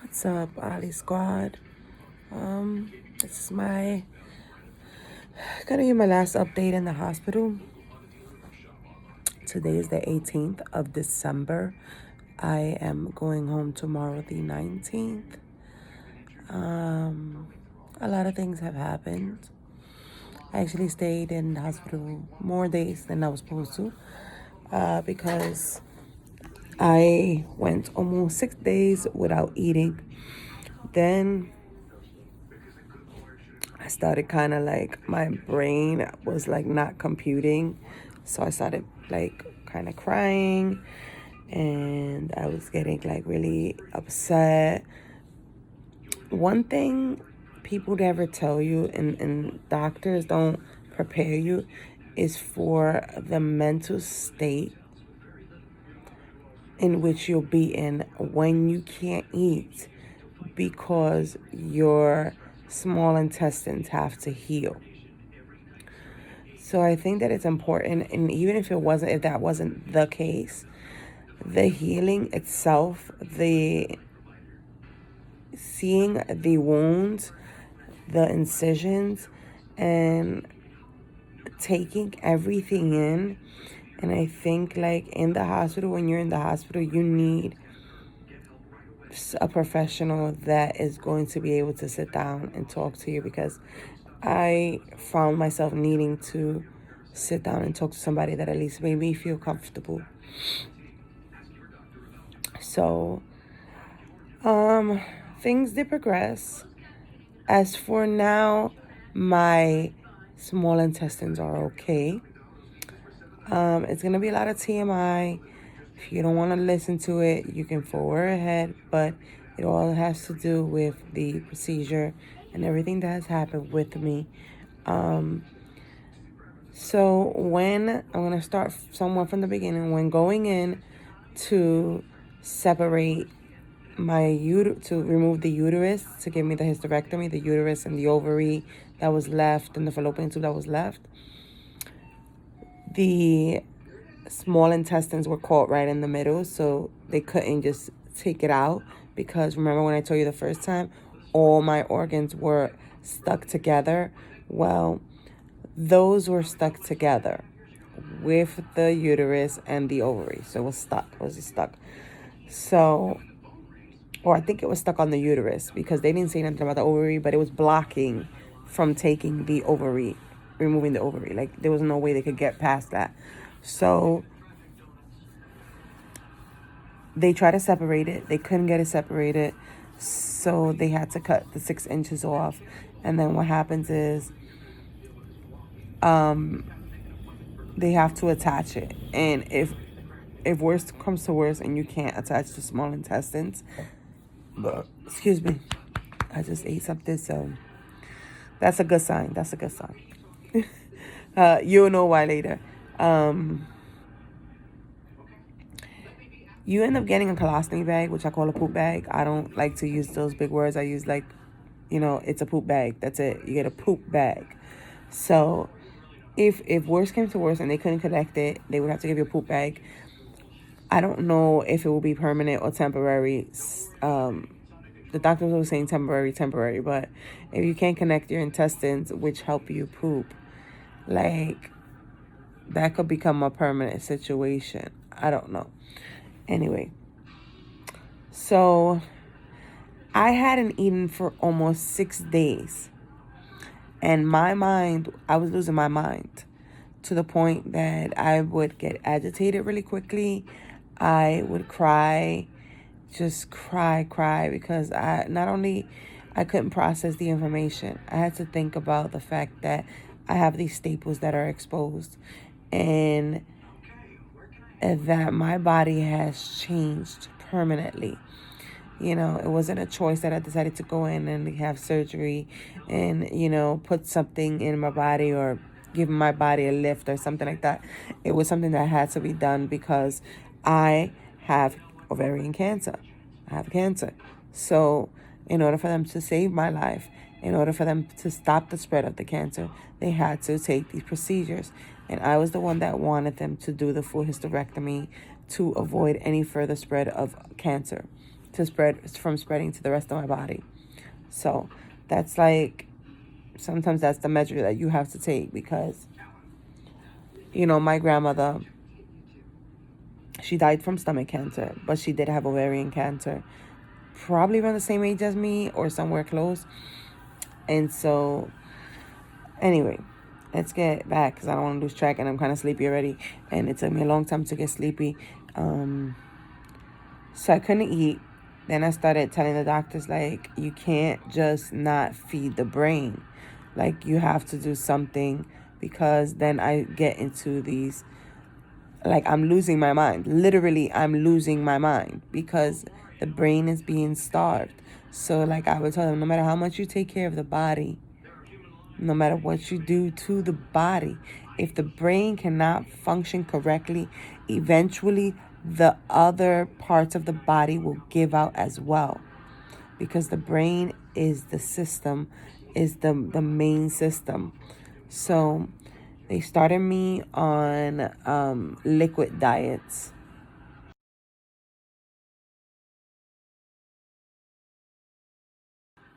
What's up, Ali Squad? This is gonna be my last update in the hospital. Today is the 18th of December. I am going home tomorrow, the 19th. A lot of things have happened. I actually stayed in the hospital more days than I was supposed to because I went almost 6 days without eating. Then I started kind of like, my brain was like not computing. So I started like kind of crying and I was getting like really upset. One thing people never tell you, and doctors don't prepare you, is for the mental state in which you'll be in when you can't eat because your small intestines have to heal. So I think that it's important, and even if that wasn't the case, the healing itself, the seeing the wounds, the incisions, and taking everything in. And I think like in the hospital, when you're in the hospital, you need a professional that is going to be able to sit down and talk to you, because I found myself needing to sit down and talk to somebody that at least made me feel comfortable. So, things did progress. As for now, my small intestines are okay. It's going to be a lot of TMI. If you don't want to listen to it, you can forward ahead, but it all has to do with the procedure and everything that has happened with me. So when I'm going to start somewhere from the beginning, when going in to separate to remove the uterus, to give me the hysterectomy, the uterus and the ovary that was left and the fallopian tube that was left, the small intestines were caught right in the middle, so they couldn't just take it out, because remember when I told you the first time, all my organs were stuck together? Well, those were stuck together with the uterus and the ovary. So it was stuck. So, or I think it was stuck on the uterus, because they didn't say nothing about the ovary, but it was blocking from taking the ovary, removing the ovary. Like there was no way they could get past that. So they tried to separate it. They couldn't get it separated. So they had to cut the 6 inches off. And then what happens is they have to attach it. And if worst comes to worst and you can't attach the small intestines, excuse me, I just ate something, so that's a good sign. You'll know why later. You end up getting a colostomy bag, which I call a poop bag. I don't like to use those big words. I use it's a poop bag. That's it. You get a poop bag. So if worse came to worse and they couldn't connect it, they would have to give you a poop bag. I don't know if it will be permanent or temporary. The doctors were saying temporary, but if you can't connect your intestines, which help you poop, like that could become a permanent situation. I don't know. Anyway, so I hadn't eaten for almost 6 days. And I was losing my mind to the point that I would get agitated really quickly. I would cry, just cry, because I couldn't process the information. I had to think about the fact that I have these staples that are exposed, and that my body has changed permanently. It wasn't a choice that I decided to go in and have surgery and, put something in my body or give my body a lift or something like that. It was something that had to be done because I have ovarian cancer. I have cancer. So in order for them to save my life, in order for them to stop the spread of the cancer, they had to take these procedures. And I was the one that wanted them to do the full hysterectomy to avoid any further spread of cancer. from spreading to the rest of my body. So that's like, sometimes that's the measure that you have to take, because, my grandmother, she died from stomach cancer, but she did have ovarian cancer, probably around the same age as me or somewhere close. And so, anyway, let's get back, because I don't want to lose track, and I'm kind of sleepy already, and it took me a long time to get sleepy. So I couldn't eat. Then I started telling the doctors, like, you can't just not feed the brain. Like, you have to do something, because then I get into these, like, I'm losing my mind. Literally, I'm losing my mind, because the brain is being starved. So, like, I would tell them, no matter how much you take care of the body, no matter what you do to the body, if the brain cannot function correctly, eventually the other parts of the body will give out as well, because the brain is the system, is the main system. So they started me on liquid diets.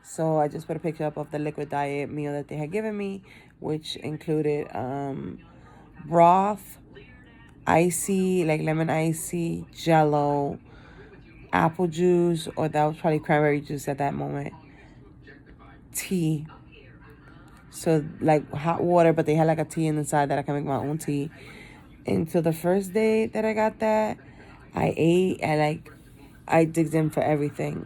So I just put a picture up of the liquid diet meal that they had given me, which included broth, icy, like lemon icy, jello, apple juice, or that was probably cranberry juice at that moment, tea. So like hot water, but they had like a tea inside that I can make my own tea. And so the first day that I got that, I ate, and like, I digged in for everything.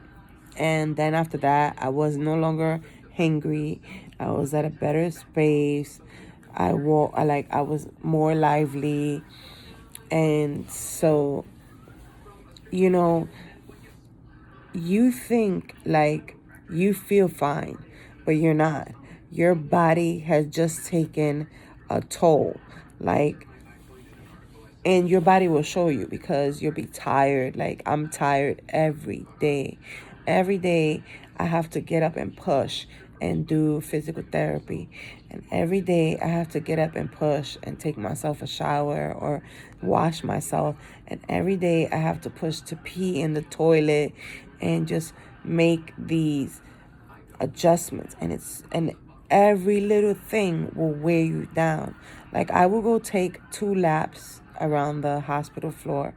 And then after that, I was no longer hangry. I was at a better space. I was more lively. And so, you know, you think like you feel fine, but you're not. Your body has just taken a toll. Like, and your body will show you, because you'll be tired. Like, I'm tired every day. Every day I have to get up and push and do physical therapy. And every day I have to get up and push and take myself a shower or wash myself. And every day I have to push to pee in the toilet and just make these adjustments. And every little thing will wear you down. Like, I will go take 2 laps around the hospital floor,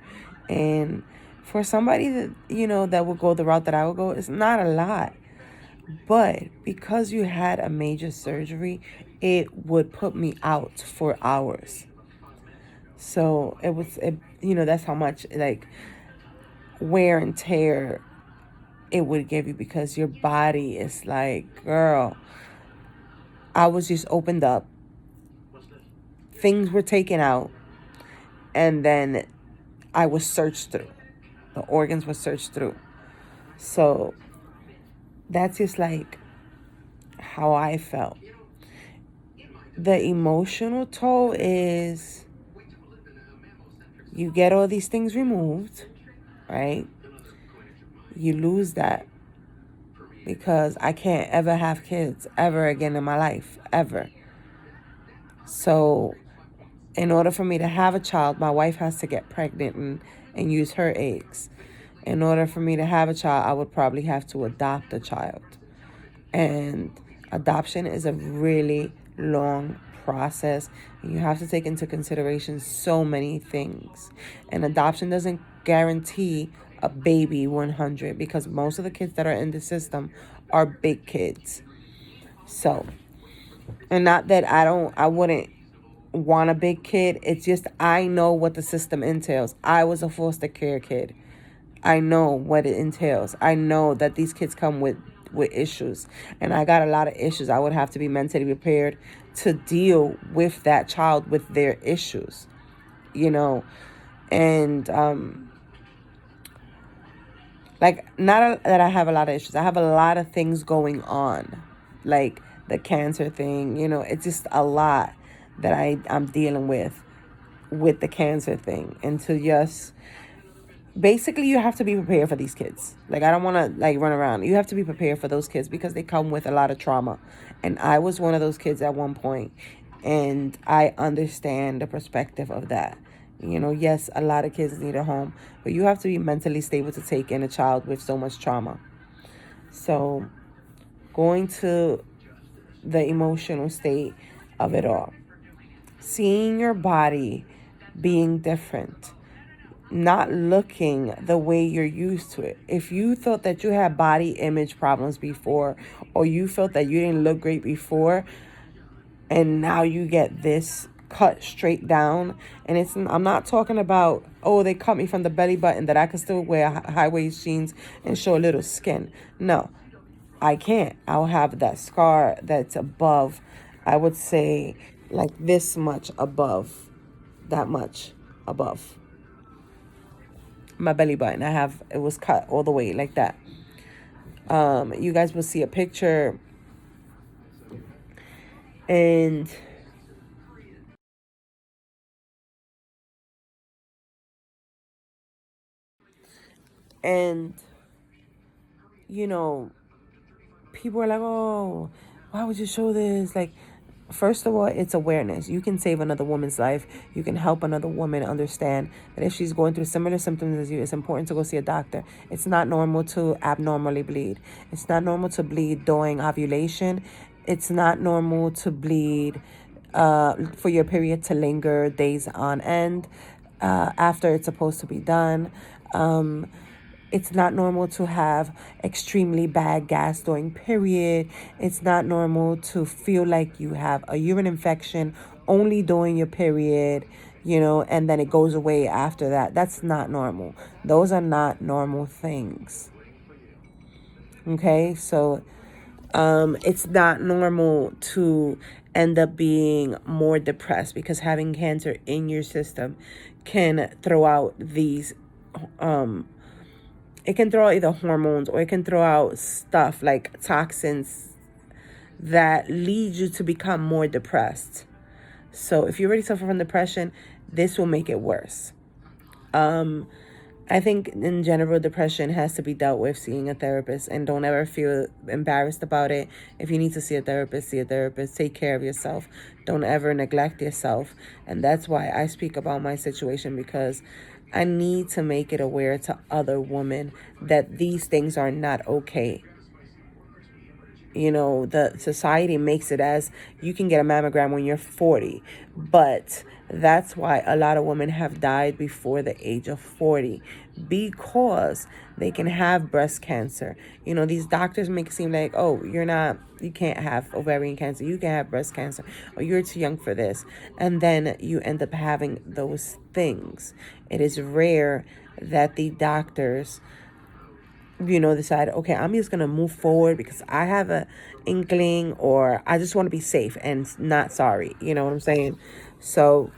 and for somebody that that will go the route that I would go, it's not a lot. But because you had a major surgery, it would put me out for hours. So that's how much, like, wear and tear it would give you, because your body is like, girl, I was just opened up, things were taken out, and then I was searched through. The organs were searched through. So that's just like how I felt. The emotional toll is, you get all these things removed, right? You lose that, because I can't ever have kids ever again in my life, ever. So in order for me to have a child, my wife has to get pregnant and use her eggs. In order for me to have a child, I would probably have to adopt a child. And adoption is a really long process. You have to take into consideration so many things. And adoption doesn't guarantee a baby 100, because most of the kids that are in the system are big kids. So, and not that I wouldn't want a big kid. It's just, I know what the system entails. I was a foster care kid. I know what it entails. I know that these kids come with issues, and I got a lot of issues. I would have to be mentally prepared to deal with that child with their issues, and like, not that I have a lot of issues. I have a lot of things going on, like the cancer thing. It's just a lot that I'm dealing with the cancer thing, and to just, basically, you have to be prepared for these kids. Like, I don't want to like run around. You have to be prepared for those kids, because they come with a lot of trauma. And I was one of those kids at one point, and I understand the perspective of that. Yes, a lot of kids need a home, but you have to be mentally stable to take in a child with so much trauma. So going to the emotional state of it all, seeing your body being different, not looking the way you're used to it. If you thought that you had body image problems before, or you felt that you didn't look great before, and now you get this cut straight down, and I'm not talking about, oh, they cut me from the belly button that I can still wear high waist jeans and show a little skin. No, I can't. I'll have that scar that's above, I would say, like this much above, that much above my belly button. It was cut all the way like that. You guys will see a picture, and and you know people are like, oh, why would you show this? Like, first of all, it's awareness. You can save another woman's life. You can help another woman understand that if she's going through similar symptoms as you, it's important to go see a doctor. It's not normal to abnormally bleed. It's not normal to bleed during ovulation. It's not normal to bleed for your period to linger days on end after it's supposed to be done. It's not normal to have extremely bad gas during period. It's not normal to feel like you have a urine infection only during your period, and then it goes away after that. That's not normal. Those are not normal things. Okay, so it's not normal to end up being more depressed, because having cancer in your system can throw out these it can throw out either hormones, or it can throw out stuff like toxins that lead you to become more depressed. So if you already suffer from depression, this will make it worse. I think in general, depression has to be dealt with seeing a therapist, and don't ever feel embarrassed about it. If you need to see a therapist, see a therapist. Take care of yourself. Don't ever neglect yourself. And that's why I speak about my situation, because I need to make it aware to other women that these things are not okay. The society makes it as you can get a mammogram when you're 40, but that's why a lot of women have died before the age of 40, because they can have breast cancer. These doctors make it seem like, oh, you can't have ovarian cancer, you can have breast cancer, or you're too young for this. And then you end up having those things. It is rare that the doctors decide, okay, I'm just going to move forward because I have a inkling, or I just want to be safe and not sorry. You know what I'm saying? So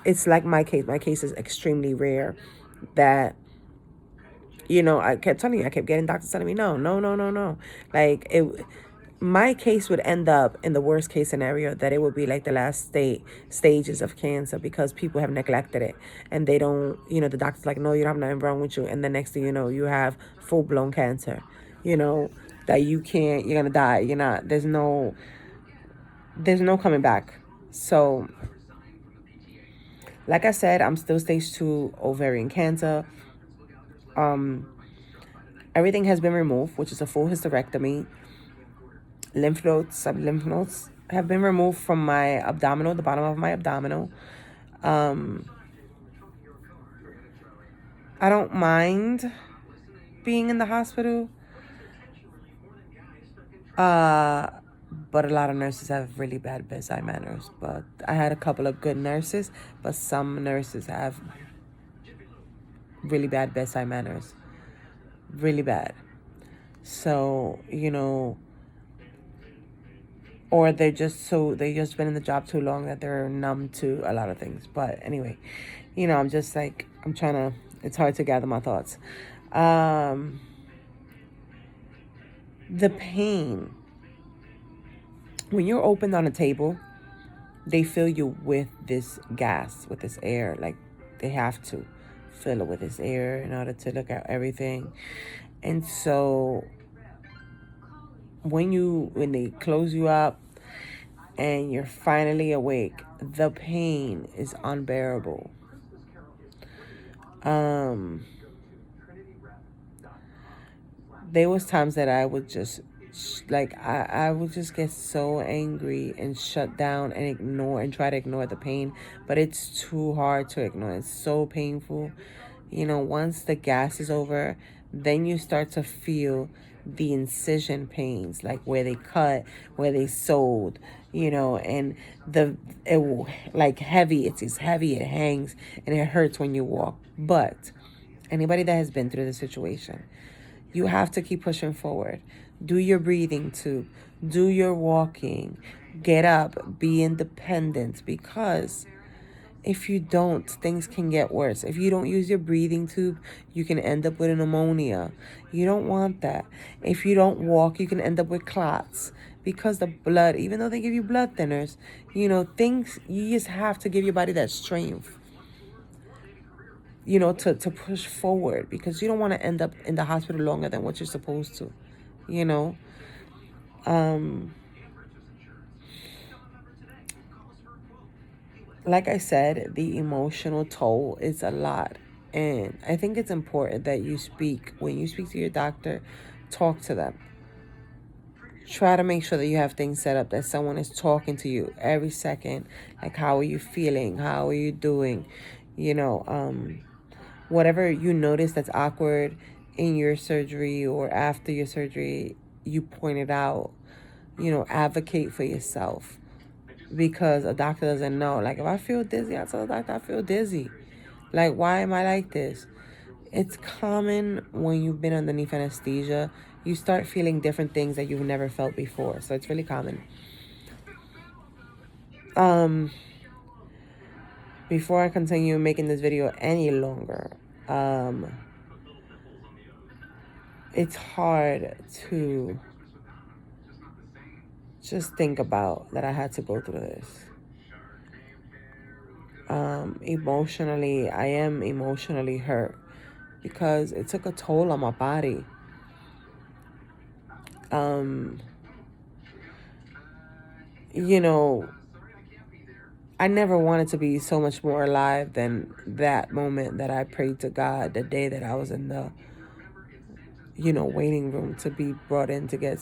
it's like my case. My case is extremely rare that, I kept telling you, I kept getting doctors telling me, no, no, no, no, no. Like my case would end up in the worst case scenario, that it would be like the last stages of cancer, because people have neglected it, and they don't, the doctor's like, no, you don't have nothing wrong with you. And the next thing you know, you have full-blown cancer, that you're gonna die. There's no coming back. So like I said, I'm still stage 2 ovarian cancer. Everything has been removed, which is a full hysterectomy. Lymph nodes have been removed from my abdominal, the bottom of my abdominal. I don't mind being in the hospital, but a lot of nurses have really bad bedside manners. But I had a couple of good nurses, but some nurses have really bad bedside manners, really bad. So, or they just been in the job too long that they're numb to a lot of things. But anyway, I'm just like, it's hard to gather my thoughts. The pain, when you're opened on a table, they fill you with this gas, with this air. Like, they have to fill it with this air in order to look at everything. And so when they close you up and you're finally awake, the pain is unbearable. There was times that I would just I would just get so angry and shut down and ignore and try to ignore the pain, but it's too hard to ignore. It's so painful. Once the gas is over, then you start to feel the incision pains, like where they cut, where they sewed, and it will, like, heavy. It's heavy, it hangs, and it hurts when you walk. But anybody that has been through the situation, you have to keep pushing forward. Do your breathing tube. Do your walking. Get up. Be independent. Because if you don't, things can get worse. If you don't use your breathing tube, you can end up with a pneumonia. You don't want that. If you don't walk, you can end up with clots. Because the blood, even though they give you blood thinners, things, you just have to give your body that strength, to push forward, because you don't want to end up in the hospital longer than what you're supposed to, Like I said, the emotional toll is a lot. And I think it's important that when you speak to your doctor, talk to them. Try to make sure that you have things set up, that someone is talking to you every second. Like, how are you feeling? How are you doing? Whatever you notice that's awkward in your surgery or after your surgery, you point it out. Advocate for yourself, because a doctor doesn't know. Like, if I feel dizzy, I tell the doctor I feel dizzy. Like, why am I like this? It's common when you've been underneath anesthesia. You start feeling different things that you've never felt before. So it's really common. Before I continue making this video any longer, it's hard to just think about that I had to go through this. Emotionally, I am emotionally hurt because it took a toll on my body. I never wanted to be so much more alive than that moment that I prayed to God, the day that I was in the, waiting room to be brought in to get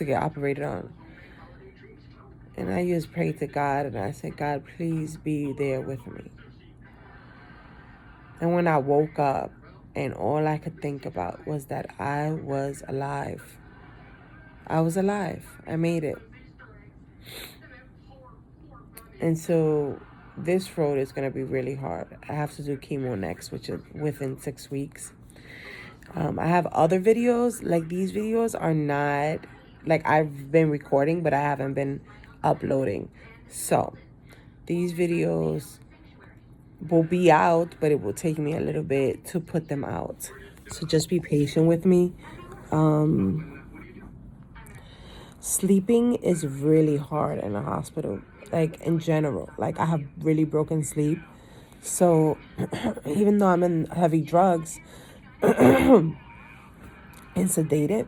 operated on. And I just prayed to God, and I said, God, please be there with me. And when I woke up, and all I could think about was that I was alive. I was alive. I made it. And so this road is going to be really hard. I have to do chemo next, which is within 6 weeks. I have other videos. Like, these videos are not, like, I've been recording, but I haven't been uploading. So these videos will be out, but it will take me a little bit to put them out. So just be patient with me. Sleeping is really hard in a hospital, like, in general. Like, I have really broken sleep. So even though I'm in heavy drugs and sedated,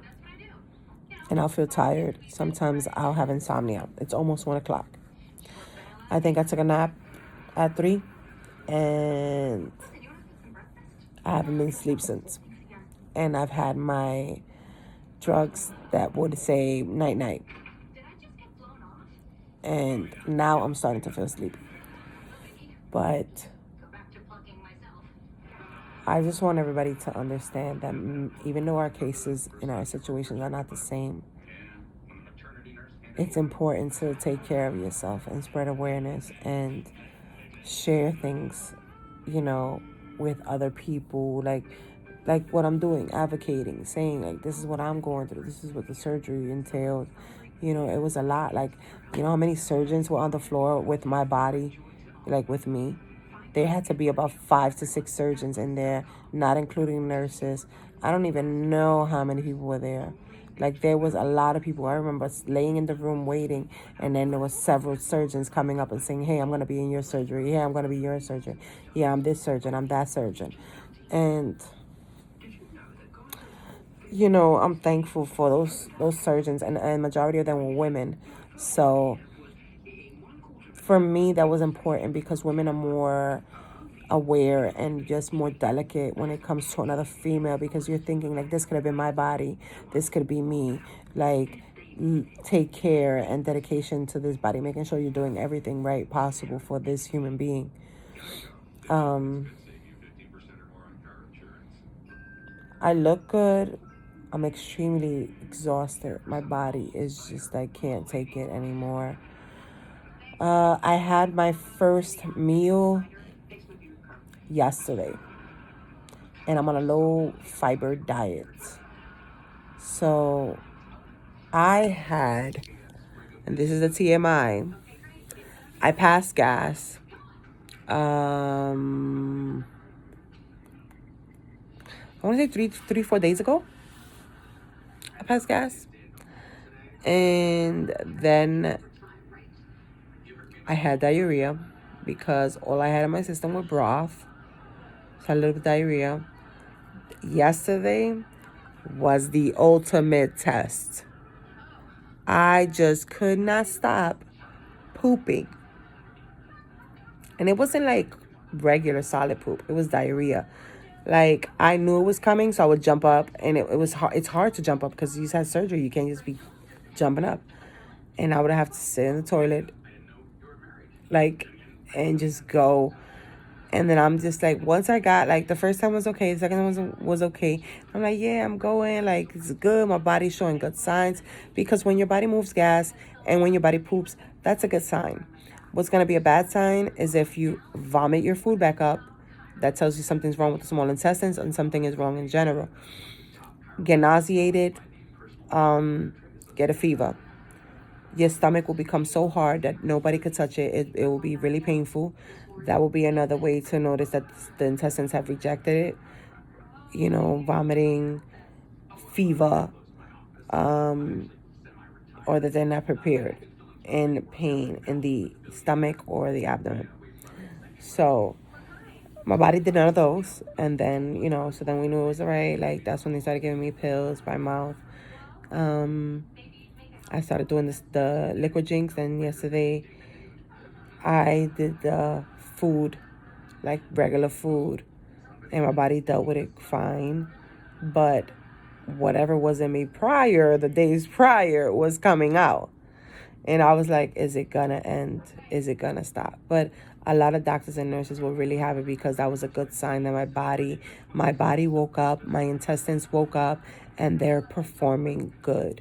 and I'll feel tired, sometimes I'll have insomnia. It's almost 1 o'clock. I think I took a nap at 3, and I haven't been asleep since. And I've had my drugs that would say night night, and now I'm starting to feel sleepy. But I just want everybody to understand that even though our cases and our situations are not the same, it's important to take care of yourself and spread awareness and share things, with other people, like what I'm doing, advocating, saying, like, this is what I'm going through. This is what the surgery entailed. It was a lot. Like, how many surgeons were on the floor with my body, like, with me? There had to be about 5 to 6 surgeons in there, not including nurses. I don't even know how many people were there. Like, there was a lot of people. I remember laying in the room waiting, and then there was several surgeons coming up and saying, hey, I'm going to be in your surgery. Yeah, I'm going to be your surgeon. Yeah, I'm this surgeon. I'm that surgeon. And, I'm thankful for those surgeons, and majority of them were women. So for me, that was important because women are more aware and just more delicate when it comes to another female, because you're thinking like, this could have been my body, this could be me. Like, take care and dedication to this body, making sure you're doing everything right possible for this human being. I look good. I'm extremely exhausted. My body is just, I can't take it anymore. I had my first meal yesterday, and I'm on a low fiber diet. So I had, and this is the TMI, I passed gas. I want to say 4 days ago. I passed gas. And then I had diarrhea because all I had in my system was broth. So I had a little bit of diarrhea. Yesterday was the ultimate test. I just could not stop pooping. And it wasn't like regular solid poop. It was diarrhea. Like, I knew it was coming, so I would jump up. And it was hard. It's hard to jump up because you just had surgery. You can't just be jumping up. And I would have to sit in the toilet, like, and just go. And then I'm just like, once I got, like, the first time was okay, the second one was okay. I'm like, yeah, I'm going, like, it's good. My body's showing good signs. Because when your body moves gas and when your body poops, that's a good sign. What's going to be a bad sign is if you vomit your food back up. That tells you something's wrong with the small intestines and something is wrong in general. Get nauseated, get a fever. Your stomach will become so hard that nobody could touch it. It will be really painful. That will be another way to notice that the intestines have rejected it. You know, vomiting, fever, or that they're not prepared, and pain in the stomach or the abdomen. So my body did none of those. And then, you know, so then we knew it was all right. Like, that's when they started giving me pills by mouth. I started doing the liquid drinks. And yesterday I did the food, like regular food. And my body dealt with it fine. But whatever was in me prior, the days prior, was coming out. And I was like, is it gonna end? Is it gonna stop? But a lot of doctors and nurses were really happy because that was a good sign that my body woke up, my intestines woke up, and they're performing good.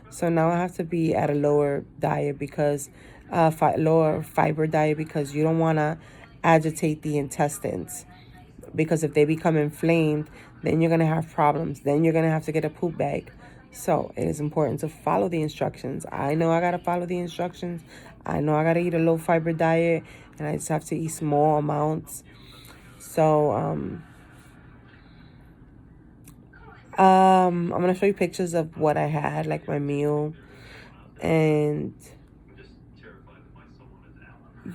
So now I have to be at a lower diet because, lower fiber diet, because you don't want to agitate the intestines. Because if they become inflamed, then you're going to have problems. Then you're going to have to get a poop bag. So it is important to follow the instructions. I know I got to follow the instructions. I know I got to eat a low fiber diet, and I just have to eat small amounts. So I'm going to show you pictures of what I had, like my meal. And,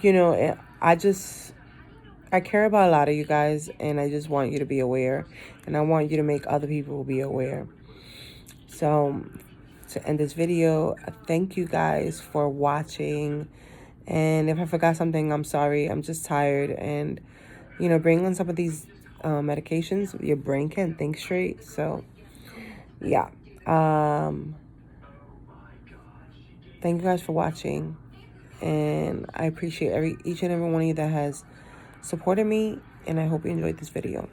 you know, I care about a lot of you guys, and I just want you to be aware. And I want you to make other people be aware. So to end this video, thank you guys for watching. And if I forgot something, I'm sorry. I'm just tired. And, you know, bring on some of these medications, your brain can't think straight. So, yeah. Thank you guys for watching. And I appreciate each and every one of you that has supported me. And I hope you enjoyed this video.